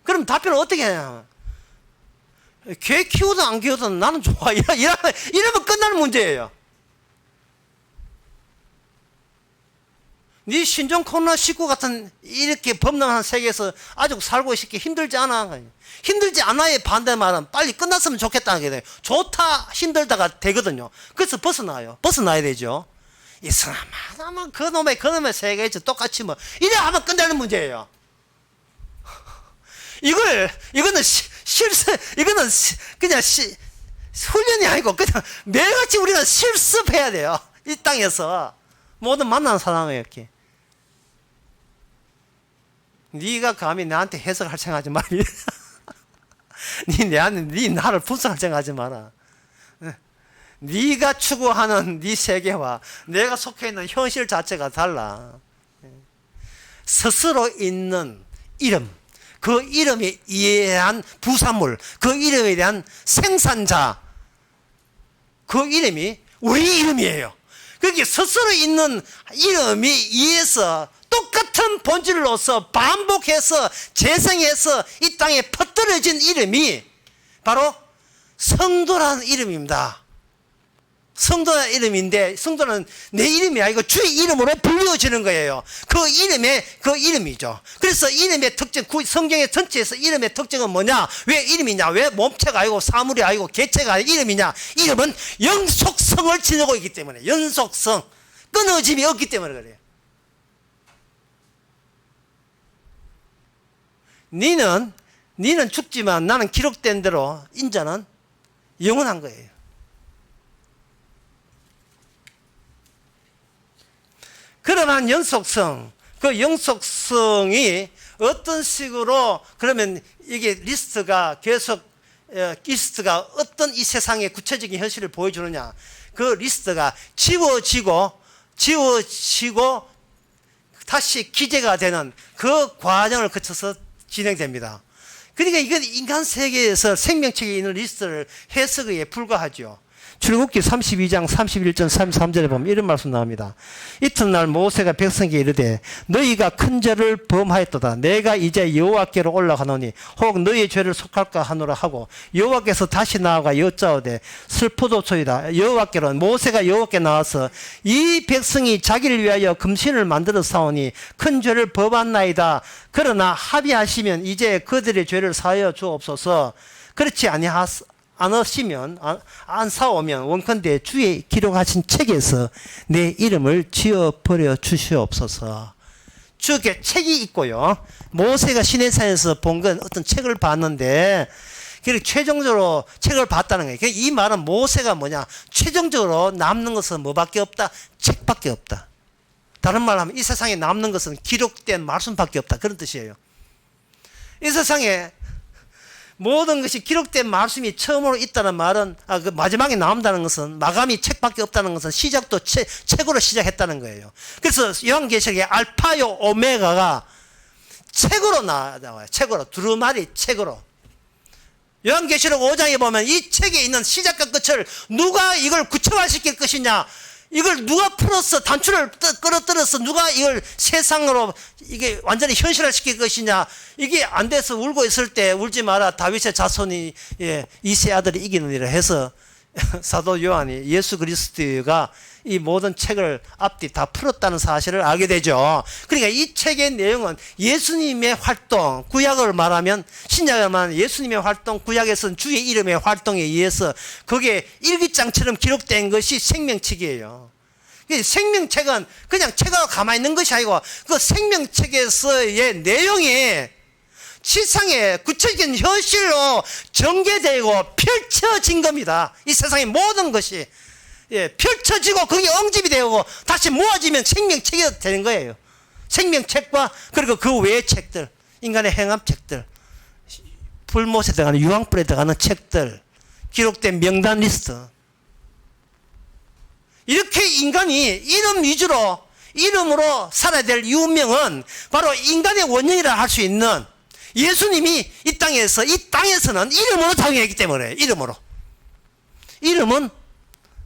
그럼 답변을 어떻게 하냐? 개 키우든 안 키우든 나는 좋아. 이러면 끝나는 문제예요. 네 신종 코로나19 같은 이렇게 범람한 세계에서 아직 살고 있기 힘들지 않아. 힘들지 않아의 반대말은 빨리 끝났으면 좋겠다는 게 돼요. 좋다 힘들다가 되거든요. 그래서 벗어나야 되죠. 이상하면 그놈의 세계에서 똑같이 뭐 이래 하면 끝나는 문제예요. 이거는 그냥 훈련이 아니고 그냥 매일같이 우리가 실습해야 돼요. 이 땅에서 모든 만나는 사람에게 이렇게. 네가 감히 나한테 해석할 생각하지 마라. 네 나를 분석할 생각하지 마라. 네가 추구하는 네 세계와 내가 속해 있는 현실 자체가 달라. 스스로 있는 이름, 그 이름에 의한 부산물, 그 이름에 대한 생산자, 그 이름이 우리 이름이에요. 그게 스스로 있는 이름이 의해서 똑같은 본질로서 반복해서 재생해서 이 땅에 퍼뜨려진 이름이 바로 성도라는 이름입니다. 성도라는 이름인데 성도는 내 이름이 아니고 주의 이름으로 불려지는 거예요. 그 이름이죠. 그래서 이름의 특징, 성경의 전체에서 이름의 특징은 뭐냐? 왜 이름이냐? 왜 몸체가 아니고 사물이 아니고 개체가 아니고 이름이냐? 이름은 영속성을 지니고 있기 때문에, 연속성, 끊어짐이 없기 때문에 그래요. 니는 죽지만 나는 기록된 대로 인자는 영원한 거예요. 그러한 연속성, 그 영속성이 어떤 식으로 그러면 이게 리스트가 어떤 이 세상의 구체적인 현실을 보여주느냐? 그 리스트가 지워지고 다시 기재가 되는 그 과정을 거쳐서 진행됩니다. 그러니까 이건 인간 세계에서 생명체에 있는 리스트를 해석에 불과하죠. 출애굽기 32장 31절 33절에 보면 이런 말씀 나옵니다. 이튿날 모세가 백성에게 이르되 너희가 큰 죄를 범하였도다. 내가 이제 여호와께로 올라가노니 혹 너희의 죄를 속할까 하노라 하고 여호와께서 다시 나아가 여짜오되 슬프도소이다. 여호와께로 모세가 여호와께 나와서 이 백성이 자기를 위하여 금신을 만들어 싸우니 큰 죄를 범한나이다. 그러나 합의하시면 이제 그들의 죄를 사하여 주옵소서. 그렇지 않으시면 안 사오면 원컨대 주의 기록하신 책에서 내 이름을 지워버려 주시옵소서. 주께 책이 있고요. 모세가 시내산에서 본 건 어떤 책을 봤는데 그리고 최종적으로 책을 봤다는 거예요. 이 말은 모세가 뭐냐? 최종적으로 남는 것은 뭐밖에 없다? 책밖에 없다. 다른 말로 하면 이 세상에 남는 것은 기록된 말씀밖에 없다. 그런 뜻이에요. 이 세상에 모든 것이 기록된 말씀이 처음으로 있다는 말은 그 마지막에 나온다는 것은 마감이 책밖에 없다는 것은 시작도 책으로 시작했다는 거예요. 그래서 요한계시록의 알파요 오메가가 책으로 나와요. 책으로 두루마리 책으로. 요한계시록 5장에 보면 이 책에 있는 시작과 끝을 누가 이걸 구체화시킬 것이냐, 이걸 누가 풀어서 단추를 끌어들여서 누가 이걸 세상으로 이게 완전히 현실화시킬 것이냐, 이게 안 돼서 울고 있을 때 울지 마라 다윗의 자손이 이세 아들이 이기느니라 해서 사도 요한이 예수 그리스도가 이 모든 책을 앞뒤 다 풀었다는 사실을 알게 되죠. 그러니까 이 책의 내용은 예수님의 활동, 구약을 말하면 신약을 말하면 예수님의 활동, 구약에서는 주의 이름의 활동에 의해서 그게 일기장처럼 기록된 것이 생명책이에요. 생명책은 그냥 책으로 가만히 있는 것이 아니고 그 생명책에서의 내용이 세상의 구체적인 현실로 전개되고 펼쳐진 겁니다. 이 세상의 모든 것이 펼쳐지고 그게 응집이 되고 다시 모아지면 생명책이 되는 거예요. 생명책과 그리고 그 외의 책들, 인간의 행함책들, 불못에 들어가는 유황불에 들어가는 책들, 기록된 명단 리스트. 이렇게 인간이 이름 위주로 이름으로 살아야 될 운명은 바로 인간의 원형이라 할 수 있는 예수님이 이 땅에서는 이름으로 작용했기 때문에 이름은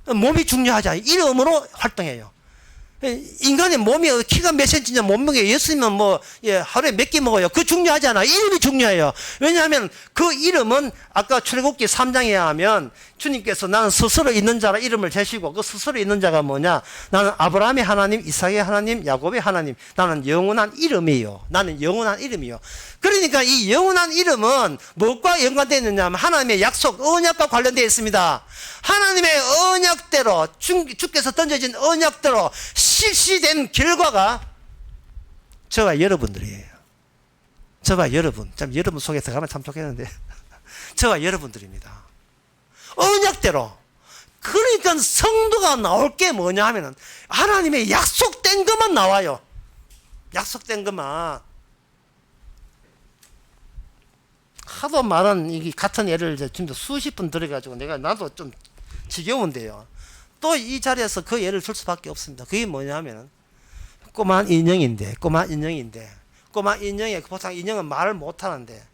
몸이 중요하지 않아요. 이름으로 활동해요. 인간의 몸이 키가 몇 센치냐 못 먹어요. 예수님은 뭐 하루에 몇 개 먹어요. 그거 중요하지 않아. 이름이 중요해요. 왜냐하면 그 이름은 아까 출애굽기 3장에 하면 주님께서 나는 스스로 있는 자라 이름을 제시고 그 스스로 있는 자가 뭐냐? 나는 아브라함의 하나님, 이삭의 하나님, 야곱의 하나님. 나는 영원한 이름이에요. 나는 영원한 이름이요. 그러니까 이 영원한 이름은 무엇과 연관되어 있느냐 하면 하나님의 약속, 언약과 관련되어 있습니다. 하나님의 언약대로 주께서 던져진 언약대로 실시된 결과가 저와 여러분들이에요. 저와 여러분. 참 여러분 속에 들어가면 참 좋겠는데 저와 여러분들입니다. 언약대로. 그러니까 성도가 나올 게 뭐냐 하면은 하나님의 약속된 것만 나와요. 약속된 것만. 하도 많은 이 같은 예를 지금 수십 분 들어가지고 나도 좀 지겨운데요. 또 이 자리에서 그 예를 들 수밖에 없습니다. 그게 뭐냐면은 꼬마 인형인데 꼬마 인형에 보통 인형은 말을 못 하는데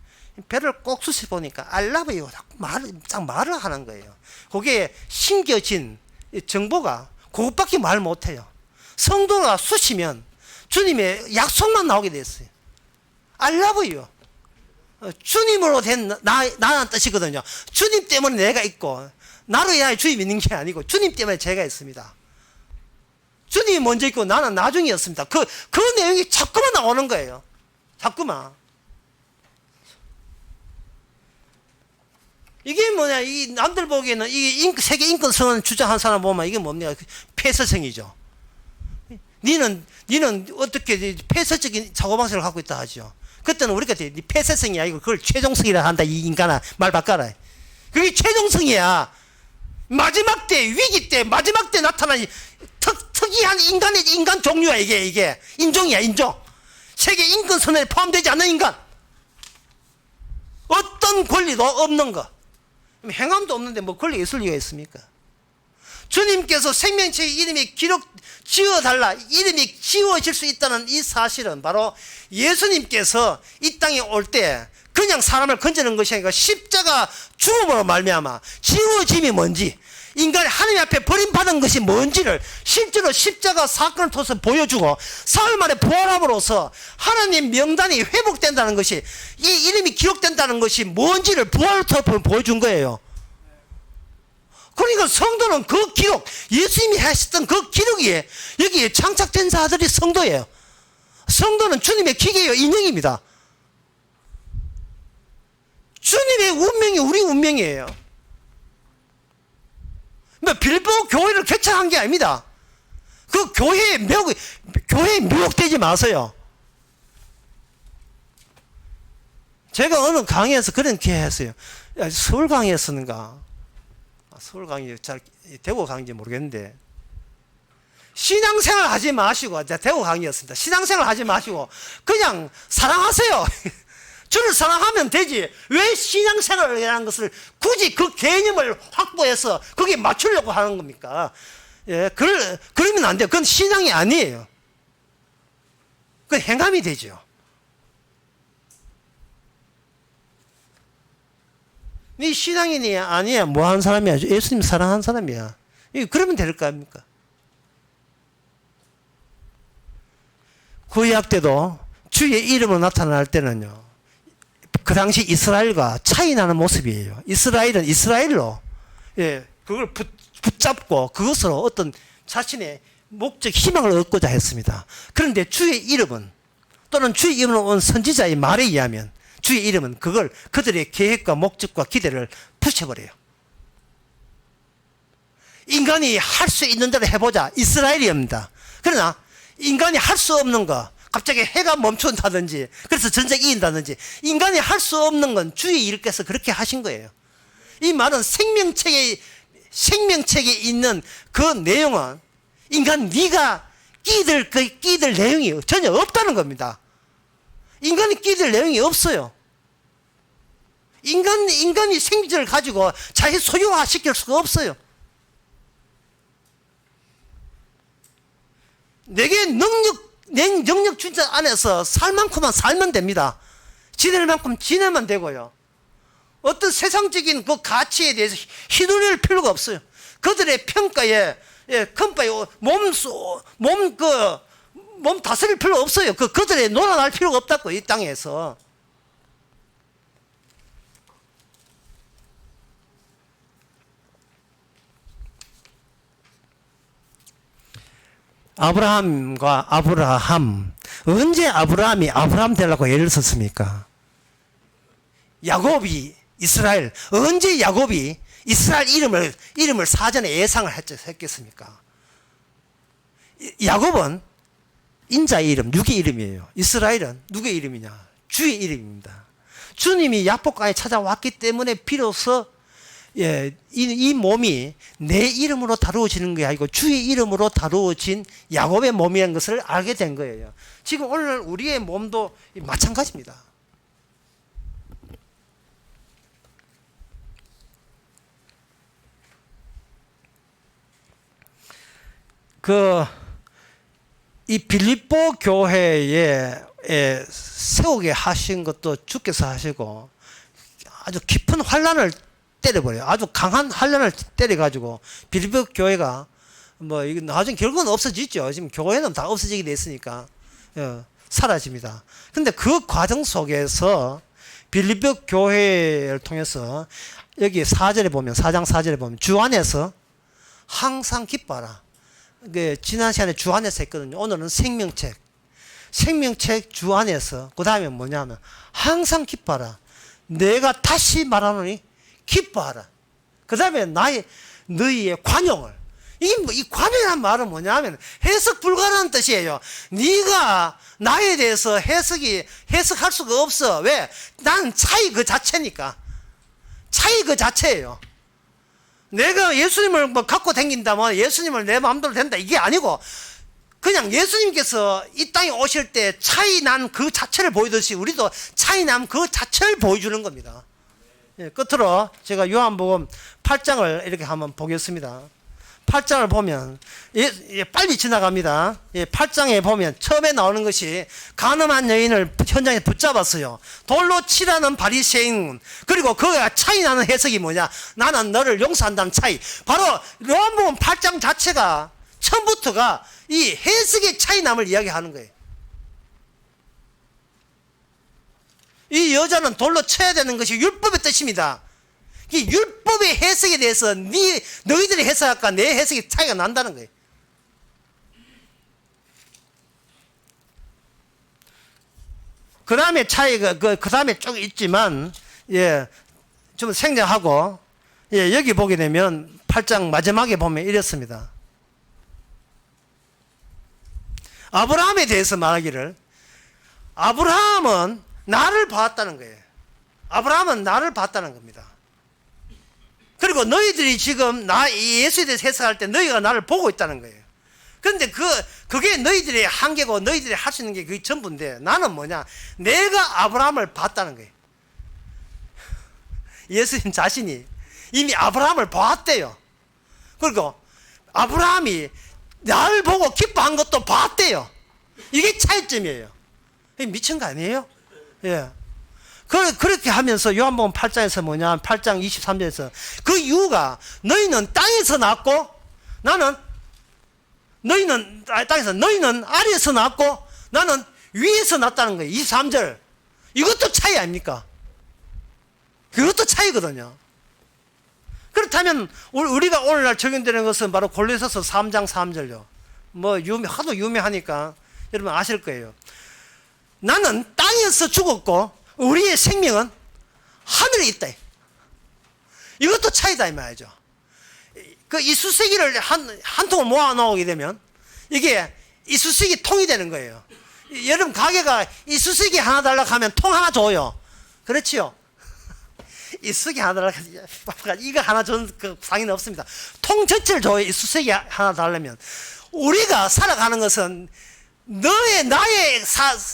배를 꼭 쑤시 보니까 알라브요. 말을 하는 거예요. 거기에 심겨진 정보가 그것밖에 말 못 해요. 성도가 쑤시면 주님의 약속만 나오게 됐어요. 알라브요. 주님으로 된 나라는 뜻이거든요. 주님 때문에 내가 있고 나로 인하여 주님 있는 게 아니고 주님 때문에 제가 있습니다. 주님이 먼저 있고 나는 나중이었습니다. 그 내용이 자꾸만 나오는 거예요. 자꾸만. 이게 뭐냐, 이 남들 보기에는 이 세계 인권성을 주장한 사람 보면 이게 뭡니까? 폐쇄성이죠. 니는 어떻게 폐쇄적인 사고방식을 갖고 있다 하죠. 그때는 우리가 폐쇄성이 아니고 그걸 최종성이라 한다. 이 인간아, 말 바꿔라. 그게 최종성이야. 마지막 때, 위기 때, 마지막 때 나타난 특이한 인간 종류야, 이게. 인종이야, 인종. 세계 인권선언에 포함되지 않는 인간. 어떤 권리도 없는 거. 행함도 없는데 뭐 권리가 있을 리가 있습니까? 주님께서 생명체의 이름이 지어달라, 이름이 지워질 수 있다는 이 사실은 바로 예수님께서 이 땅에 올 때 그냥 사람을 건지는 것이 아니라 십자가 죽음으로 말미암아 지워짐이 뭔지, 인간이 하나님 앞에 버림받은 것이 뭔지를 실제로 십자가 사건을 통해서 보여주고 사흘 만에 부활함으로써 하나님 명단이 회복된다는 것이, 이 이름이 기록된다는 것이 뭔지를 부활을 통해 보여준 거예요. 그러니까 성도는 그 기록, 예수님이 하셨던 그 기록이 여기에 장착된 자들이 성도예요. 성도는 주님의 기계요, 인형입니다. 주님의 운명이 우리 운명이에요. 빌보 교회를 개척한 게 아닙니다. 그 교회에 미혹되지 마세요. 제가 어느 강의에서 그런 기회 했어요. 서울 강의였었는가? 서울 강의, 대구 강의인지 모르겠는데, 신앙생활 하지 마시고, 대구 강의였습니다. 신앙생활 하지 마시고, 그냥 사랑하세요. 주를 사랑하면 되지. 왜 신앙생활이라는 것을 굳이 그 개념을 확보해서 거기에 맞추려고 하는 겁니까? 예, 그러면 안 돼요. 그건 신앙이 아니에요. 그건 행함이 되죠. 네 신앙인이 아니야. 뭐 하는 사람이야? 예수님 사랑하는 사람이야. 그러면 될 거 아닙니까? 구약 때도 주의 이름으로 나타날 때는요, 그 당시 이스라엘과 차이 나는 모습이에요. 이스라엘은 이스라엘로, 그걸 붙잡고 그것으로 어떤 자신의 목적, 희망을 얻고자 했습니다. 그런데 주의 이름은, 또는 주의 이름으로 온 선지자의 말에 의하면 주의 이름은 그들의 계획과 목적과 기대를 부셔버려요. 인간이 할 수 있는 대로 해보자, 이스라엘입니다. 그러나 인간이 할 수 없는 거, 갑자기 해가 멈춘다든지, 그래서 전쟁이 이긴다든지, 인간이 할 수 없는 건 주의 일께서 그렇게 하신 거예요. 이 말은 생명책에 있는 그 내용은 인간 네가 끼들 내용이 전혀 없다는 겁니다. 인간이 끼들 내용이 없어요. 인간이 생기를 가지고 자기 소유화 시킬 수가 없어요. 내게 능력 주자 안에서 살 만큼만 살면 됩니다. 지낼 만큼 지내면 되고요. 어떤 세상적인 그 가치에 대해서 휘둘릴 필요가 없어요. 그들의 평가에 예, 큰바위 몸 다스릴 필요 없어요. 그들이 놀아날 필요가 없다고, 이 땅에서. 아브라함과 아브라함, 언제 아브라함이 아브라함 되려고 애를 썼습니까? 야곱이 이스라엘, 언제 야곱이 이스라엘 이름을 사전에 예상을 했겠습니까? 야곱은 인자의 이름, 누구의 이름이에요? 이스라엘은 누구의 이름이냐? 주의 이름입니다. 주님이 야복강에 찾아왔기 때문에 비로소 이 몸이 내 이름으로 다루어지는 게 아니고 주의 이름으로 다루어진 야곱의 몸이라는 것을 알게 된 거예요. 지금 오늘 우리의 몸도 마찬가지입니다. 이 빌립보 교회에 세우게 하신 것도 주께서 하시고 아주 깊은 환란을 때려버려요. 아주 강한 환란을 때려가지고 빌립보 교회가 이거 나중에 결국은 없어지죠. 지금 교회는 다 없어지게 됐으니까 사라집니다. 근데 그 과정 속에서 빌립보 교회를 통해서 여기 4절에 보면 4장 4절에 보면 주 안에서 항상 기뻐하라. 지난 시간에 주 안에서 했거든요. 오늘은 생명책 주 안에서, 그 다음에 뭐냐면 항상 기뻐하라. 내가 다시 말하노니 기뻐하라. 그 다음에 너희의 관용을. 이 관용이라는 말은 뭐냐면 해석 불가능한 뜻이에요. 네가 나에 대해서 해석할 수가 없어. 왜? 나는 차이 그 자체니까. 차이 그 자체예요. 내가 예수님을 갖고 다닌다면 예수님을 내 마음대로 된다, 이게 아니고 그냥 예수님께서 이 땅에 오실 때 차이 난 그 자체를 보이듯이 우리도 차이 난 그 자체를 보여주는 겁니다. 끝으로 제가 요한복음 8장을 이렇게 한번 보겠습니다. 8장을 보면 빨리 지나갑니다. 8장에 보면 처음에 나오는 것이 간음한 여인을 현장에 붙잡았어요. 돌로 치라는 바리새인, 그리고 그가 차이 나는 해석이 뭐냐? 나는 너를 용서한다는 차이. 바로 요한복음 8장 자체가 처음부터가 이 해석의 차이남을 이야기하는 거예요. 이 여자는 돌로 쳐야 되는 것이 율법의 뜻입니다. 이 율법의 해석에 대해서 너희들이 해석할까 내 해석이 차이가 난다는 거예요. 그 다음에 차이가 그 다음에 쭉 있지만 좀 생략하고 여기 보게 되면 8장 마지막에 보면 이렇습니다. 아브라함에 대해서 말하기를 아브라함은 나를 봤다는 거예요. 아브라함은 나를 봤다는 겁니다. 그리고 너희들이 지금 예수에 대해서 해석할 때 너희가 나를 보고 있다는 거예요. 그런데 그게 너희들의 한계고 너희들이 할 수 있는 게 그게 전부인데 나는 뭐냐? 내가 아브라함을 봤다는 거예요. 예수님 자신이 이미 아브라함을 봤대요. 그리고 아브라함이 나를 보고 기뻐한 것도 봤대요. 이게 차이점이에요. 미친 거 아니에요? 그렇게 하면서 요한복음 8장에서 뭐냐, 8장 23절에서 그 이유가 너희는 땅에서 낳고 너희는 아래에서 낳고 나는 위에서 낳았다는 거예요. 23절. 이것도 차이 아닙니까? 그것도 차이거든요. 그렇다면 우리가 오늘날 적용되는 것은 바로 골로새서 3장 3절요. 하도 유명하니까 여러분 아실 거예요. 나는 땅에서 죽었고 우리의 생명은 하늘에 있다. 이것도 차이다 이 말이죠. 그 이쑤시개를 한 통을 모아 놓게 되면 이게 이쑤시개 통이 되는 거예요. 여러분 가게가 이쑤시개 하나 달라고 하면 통 하나 줘요. 그렇지요? 이쑤시개 하나 달라고 이거 하나 준 그 상의는 없습니다. 통 전체를 줘요. 이쑤시개 하나 달라면. 우리가 살아가는 것은 나의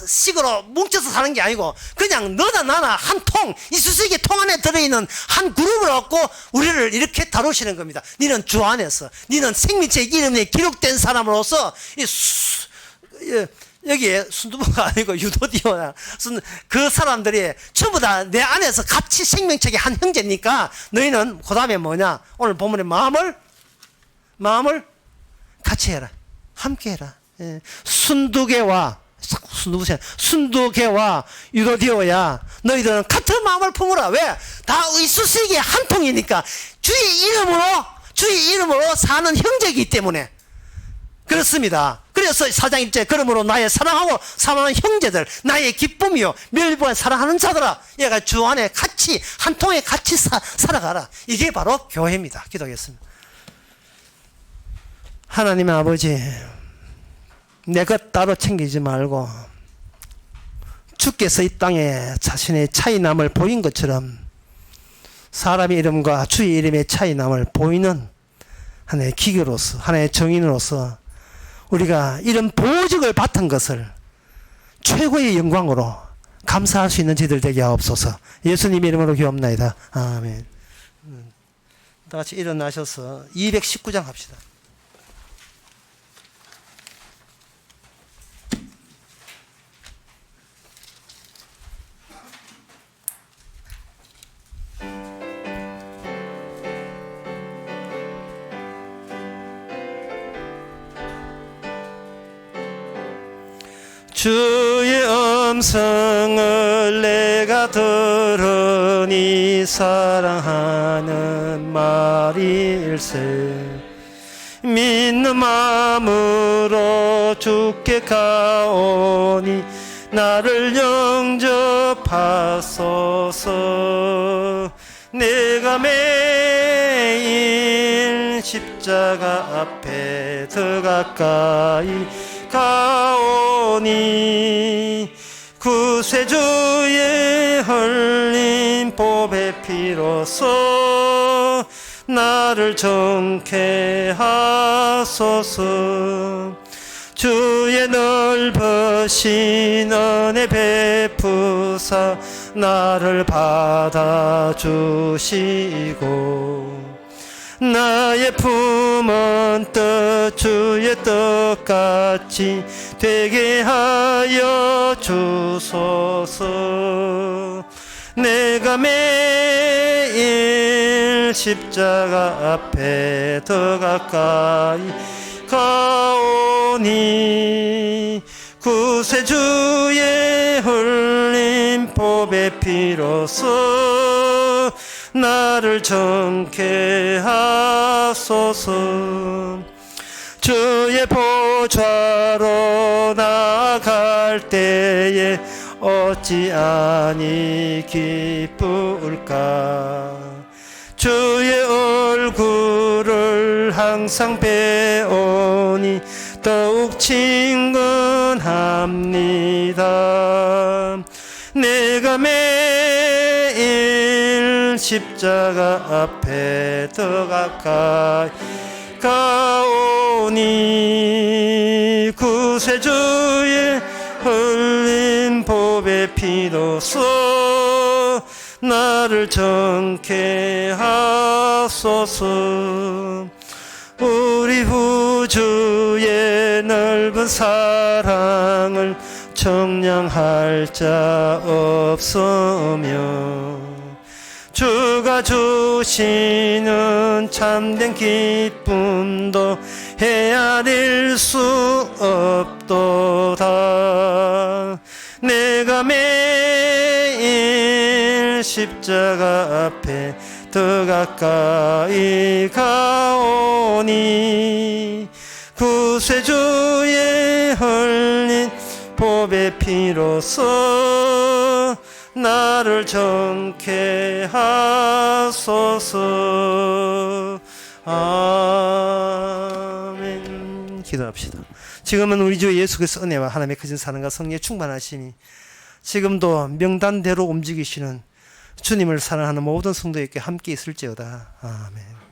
식으로 뭉쳐서 사는 게 아니고 그냥 너나 나나 한 통, 이쑤시개 통 안에 들어있는 한 그룹을 얻고 우리를 이렇게 다루시는 겁니다. 너는 주 안에서, 너는 생명책 이름에 기록된 사람으로서 여기에 순두부가 아니고 유도디오나 그 사람들이 전부 다 내 안에서 같이 생명책의 한 형제니까 너희는 그 다음에 뭐냐? 오늘 본문의 마음을 같이 해라. 함께 해라. 예. 순두개와 순두개와 유도디오야, 너희들은 같은 마음을 품으라. 왜? 다 의수식이 한 통이니까. 주의 이름으로 사는 형제이기 때문에 그렇습니다. 그래서 4장 1절, 그러므로 나의 사랑하고 사랑하는 형제들, 나의 기쁨이요 멸류관 사랑하는 자들아, 얘가 주 안에 같이 한 통에 같이 살아가라. 이게 바로 교회입니다. 기도하겠습니다. 하나님의 아버지, 내 것 따로 챙기지 말고 주께서 이 땅에 자신의 차이남을 보인 것처럼 사람의 이름과 주의 이름의 차이남을 보이는 하나의 기교로서, 하나의 정인으로서 우리가 이런 보직을 받은 것을 최고의 영광으로 감사할 수 있는 저희들 되게 하옵소서. 예수님 이름으로 기도합나이다. 아멘. 다 같이 일어나셔서 219장 합시다. 주의 음성을 내가 들으니 사랑하는 말일세. 믿는 마음으로 주께 가오니 나를 영접하소서. 내가 매일 십자가 앞에 더 가까이 가오니 구세주의 흘린 보배 피로써 나를 정케 하소서. 주의 넓으신 은혜 베푸사 나를 받아주시고 나의 품은 뜻 주의 뜻같이 되게 하여 주소서. 내가 매일 십자가 앞에 더 가까이 가오니 구세주의 흘린 보배 피로써 나를 정케 하소서. 주의 보좌로 나아갈 때에 어찌 아니 기쁠까. 주의 얼굴을 항상 배우니 더욱 친근합니다. 내가 매일 십자가 앞에 더 가까이 가오니 구세주의 흘린 보배 피로써 나를 정케 하소서. 우리 구주의 넓은 사랑을 청량할 자 없으며 주가 주시는 참된 기쁨도 헤아릴 수 없도다. 내가 매일 십자가 앞에 더 가까이 가오니 구세주의 흘린 보배 피로써 나를 정케 하소서. 아멘. 기도합시다. 지금은 우리 주 예수 그리스도의 은혜와 하나님의 크신 사랑과 성령의 충만하심이 지금도 명단대로 움직이시는 주님을 사랑하는 모든 성도에게 함께 있을지어다. 아멘.